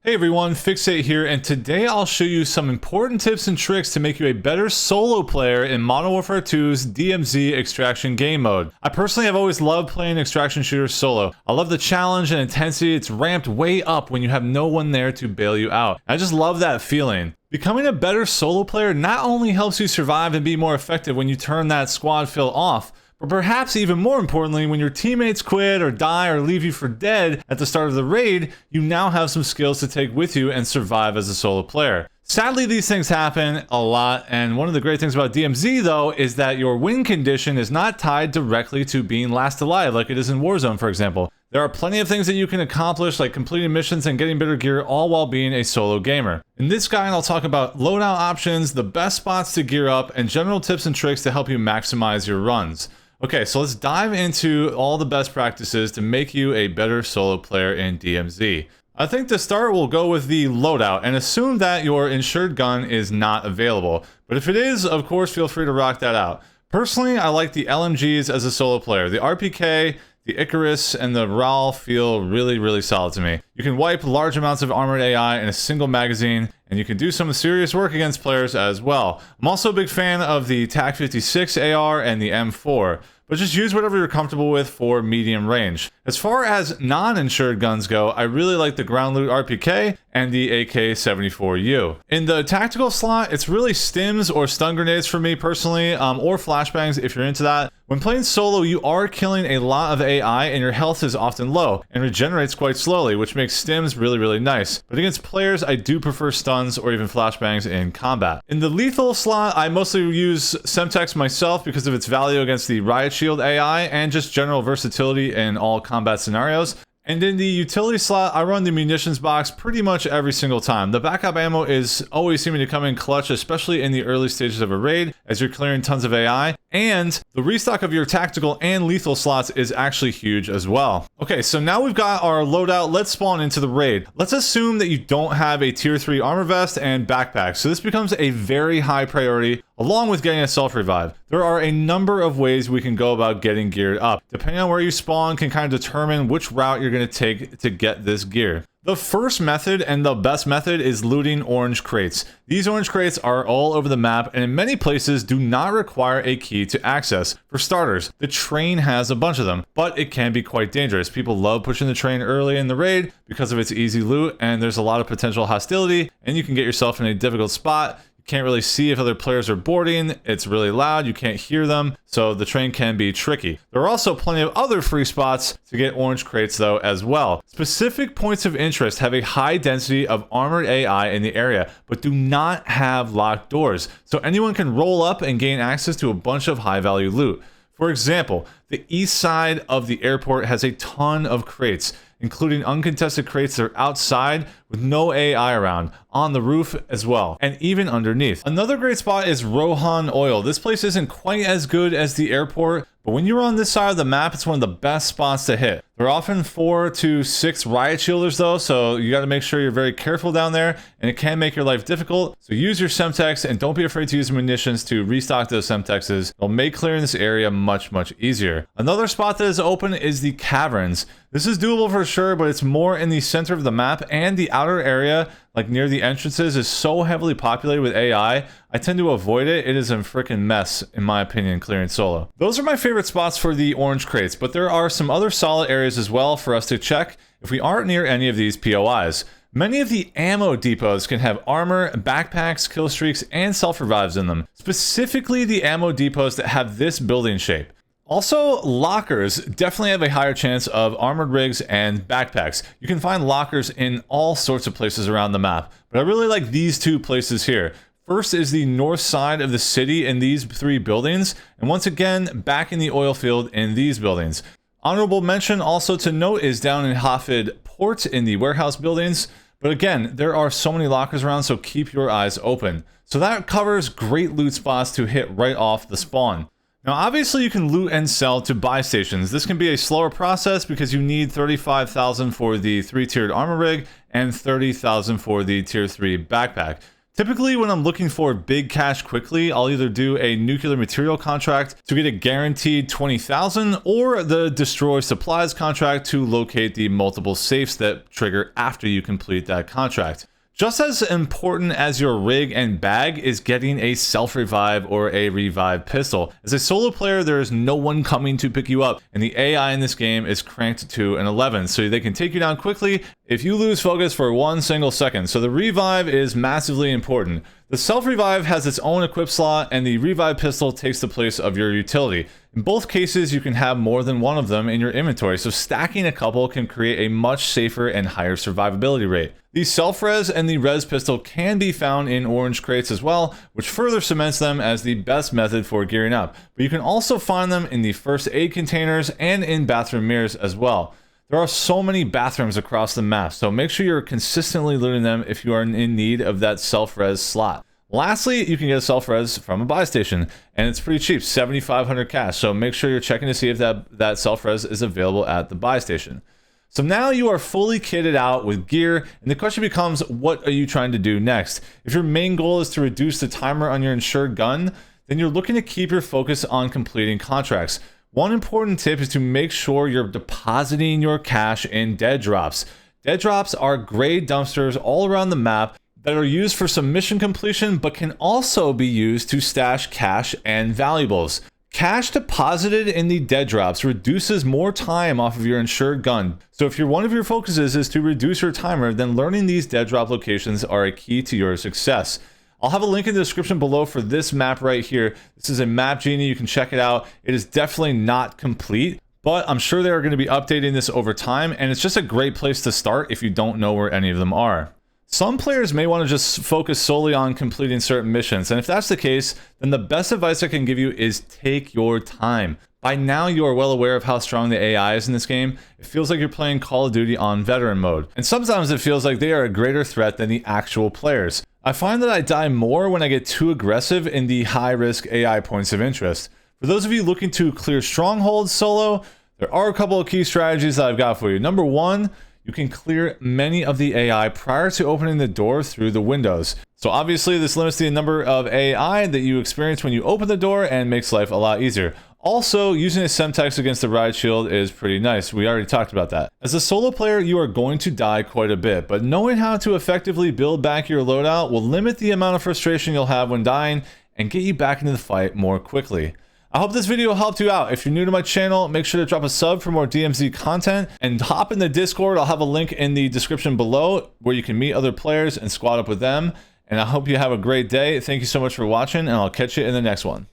Hey everyone, Phixate here, and today I'll show you some important tips and tricks to make you a better solo player in Modern Warfare 2's DMZ extraction game mode. I personally have always loved playing extraction shooters solo. I love the challenge and intensity. It's ramped way up when you have no one there to bail you out. I just love that feeling. Becoming a better solo player not only helps you survive and be more effective when you turn that squad fill off, but perhaps even more importantly, when your teammates quit or die or leave you for dead at the start of the raid, you now have some skills to take with you and survive as a solo player. Sadly, these things happen a lot, and one of the great things about DMZ though is that your win condition is not tied directly to being last alive like it is in Warzone, for example. There are plenty of things that you can accomplish, like completing missions and getting better gear, all while being a solo gamer. In this guide, I'll talk about loadout options, the best spots to gear up, and general tips and tricks to help you maximize your runs. Okay, so let's dive into all the best practices to make you a better solo player in DMZ. I think to start, we'll go with the loadout and assume that your insured gun is not available. But if it is, of course, feel free to rock that out. Personally, I like the LMGs as a solo player. The RPK, the Icarus, and the RAL feel really solid to me. You can wipe large amounts of armored AI in a single magazine, and you can do some serious work against players as well. I'm also a big fan of the TAC 56 AR and the M4, but just use whatever you're comfortable with for medium range. As far as non-insured guns go, I really like the ground loot RPK and the AK-74U. In the tactical slot, it's really stims or stun grenades for me personally, or flashbangs if you're into that. When playing solo, you are killing a lot of AI and your health is often low and regenerates quite slowly, which makes stims really nice. But against players, I do prefer stuns or even flashbangs in combat. In the lethal slot, I mostly use Semtex myself because of its value against the Riot Shield AI and just general versatility in all combat scenarios. And in the utility slot, I run the munitions box pretty much every single time. The backup ammo is always seeming to come in clutch, especially in the early stages of a raid as you're clearing tons of AI. And the restock of your tactical and lethal slots is actually huge as well. Okay, so now we've got our loadout. Let's spawn into the raid. Let's assume that you don't have a tier 3 armor vest and backpack. So this becomes a very high priority along with getting a self-revive. There are a number of ways we can go about getting geared up. Depending on where you spawn can kind of determine which route you're going to take to get this gear. The first method and the best method is looting orange crates. These orange crates are all over the map and in many places do not require a key to access. For starters, the train has a bunch of them, but it can be quite dangerous. People love pushing the train early in the raid because of its easy loot, and there's a lot of potential hostility and you can get yourself in a difficult spot. You can't really see if other players are boarding, it's really loud, you can't hear them, so the train can be tricky. There are also plenty of other free spots to get orange crates though as well. Specific points of interest have a high density of armored AI in the area, but do not have locked doors, so anyone can roll up and gain access to a bunch of high value loot. For example, the east side of the airport has a ton of crates, including uncontested crates that are outside with no AI around, on the roof as well, and even underneath. Another great spot is Rohan Oil. This place isn't quite as good as the airport, but when you're on this side of the map, it's one of the best spots to hit. There are often 4 to 6 riot shielders though, so you got to make sure you're very careful down there, and it can make your life difficult. So use your Semtex and don't be afraid to use munitions to restock those Semtexes. It'll make clearing this area much easier. Another spot that is open is the caverns. This is doable for sure, but it's more in the center of the map, and the outer area, like near the entrances, is so heavily populated with AI, I tend to avoid it. It is a freaking mess, in my opinion, clearing solo. Those are my favorite spots for the orange crates, but there are some other solid areas as well for us to check if we aren't near any of these POIs. Many of the ammo depots can have armor, backpacks, kill streaks, and self-revives in them. Specifically the ammo depots that have this building shape. Also, lockers definitely have a higher chance of armored rigs and backpacks. You can find lockers in all sorts of places around the map, but I really like these two places here. First is the north side of the city in these 3 buildings, and once again, back in the oil field in these buildings. Honorable mention also to note is down in Hafid Port in the warehouse buildings, but again, there are so many lockers around, so keep your eyes open. So that covers great loot spots to hit right off the spawn. Now obviously you can loot and sell to buy stations. This can be a slower process because you need 35,000 for the 3-tiered armor rig and 30,000 for the tier 3 backpack. Typically, when I'm looking for big cash quickly, I'll either do a nuclear material contract to get a guaranteed 20,000 or the destroy supplies contract to locate the multiple safes that trigger after you complete that contract. Just as important as your rig and bag is getting a self-revive or a revive pistol. As a solo player, there is no one coming to pick you up, and the AI in this game is cranked to an 11, so they can take you down quickly if you lose focus for 1 single second. So the revive is massively important. The self-revive has its own equip slot, and the revive pistol takes the place of your utility. In both cases, you can have more than one of them in your inventory, so stacking a couple can create a much safer and higher survivability rate. The self-res and the res pistol can be found in orange crates as well, which further cements them as the best method for gearing up. But you can also find them in the first aid containers and in bathroom mirrors as well. There are so many bathrooms across the map, so make sure you're consistently looting them if you are in need of that self-res slot. Lastly, you can get a self-res from a buy station, and it's pretty cheap, 7,500 cash, so make sure you're checking to see if that self-res is available at the buy station. So now you are fully kitted out with gear, and the question becomes, what are you trying to do next? If your main goal is to reduce the timer on your insured gun, then you're looking to keep your focus on completing contracts. One important tip is to make sure you're depositing your cash in dead drops. Dead drops are gray dumpsters all around the map that are used for some mission completion, but can also be used to stash cash and valuables. Cash deposited in the dead drops reduces more time off of your insured gun. So if one of your focuses is to reduce your timer, then learning these dead drop locations are a key to your success. I'll have a link in the description below for this map right here. This is a map genie, you can check it out. It is definitely not complete, but I'm sure they are going to be updating this over time, and it's just a great place to start if you don't know where any of them are. Some players may want to just focus solely on completing certain missions, and if that's the case, then the best advice I can give you is take your time. By now you are well aware of how strong the AI is in this game. It feels like you're playing Call of Duty on veteran mode, and sometimes it feels like they are a greater threat than the actual players. I find that I die more when I get too aggressive in the high-risk AI points of interest. For those of you looking to clear Strongholds solo, there are a couple of key strategies that I've got for you. Number one, you can clear many of the AI prior to opening the door through the windows. So obviously this limits the number of AI that you experience when you open the door and makes life a lot easier. Also, using a Semtex against the ride shield is pretty nice. We already talked about that. As a solo player, you are going to die quite a bit, but knowing how to effectively build back your loadout will limit the amount of frustration you'll have when dying and get you back into the fight more quickly. I hope this video helped you out. If you're new to my channel, make sure to drop a sub for more DMZ content and hop in the Discord. I'll have a link in the description below where you can meet other players and squad up with them. And I hope you have a great day. Thank you so much for watching, and I'll catch you in the next one.